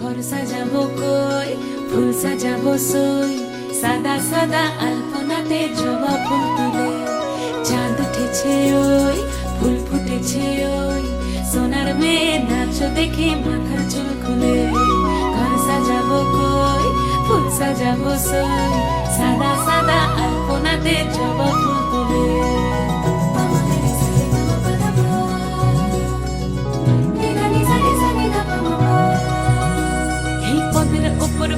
ঘর সাজাবো কই, ফুল সাজাবো সই, সাদা সাদা আলপনাতে জবা ফুল তুলে। চাঁদ উঠেছে ওই, ফুল ফুটেছে ওই, সোনার মেয়ে নাচো দেখে মাথার চুল খুলে। ঘর সাজাবো কই, ফুল সাজাবো সই, সাদা সাদা আলপনাতে জবা ফুল তুলে।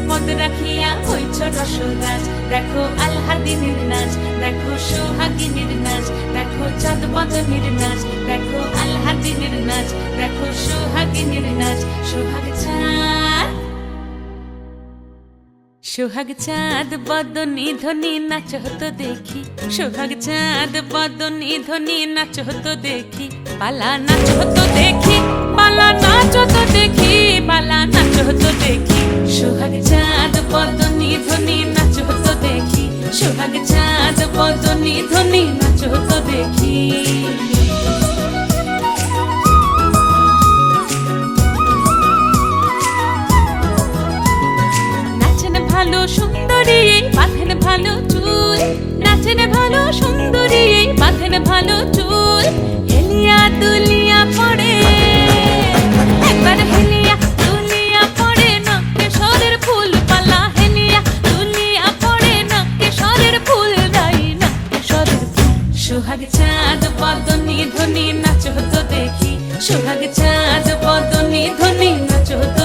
পদ রাখিয়া হইছ রসরাজ, দেখো আলহাদিনের নাচ, দেখো সোহাগিনীর নাচ, দেখো চাঁদ বদনের নাচ, দেখো আলহাদিনের নাচ, দেখো সোহাগিনীর নাচ। সোহাগ চাঁদ, সোহাগ চাঁদ বদনী ধ্বনি নাচ হতো দেখি, সোহাগ চাঁদ বদনী ধ্বনি নাচ হতো দেখি। পালা নাচ হতো দেখি, পালা নাচ হতো দেখি, পালা নাচ হতো দেখি। সোহাগ চাঁদ বদনী ধ্বনি নাচ হতো দেখি, সোহাগ চাঁদ বদনী ধ্বনি নাচ হতো দেখি। নাচেন ভালো সুন্দরী বাঁধেন ভালো চুল, নাচেন ভালো সুন্দরী বাঁধেন ভালো চুল। হেলিয়া দুলিয়া পড়ে একবার, হেলিয়া দুলিয়া পড়ে নকেশ্বরের ফুল পালা। হেলিয়া দুলিয়া পড়ে নকেশ্বরের ফুল দাই, নকেশ্বরের ফুল। সোহাগ চাঁদ বদনী ধ্বনি নাচ হতো দেখি, সোহাগ চাঁদ বদনী ধ্বনি নাচ হতো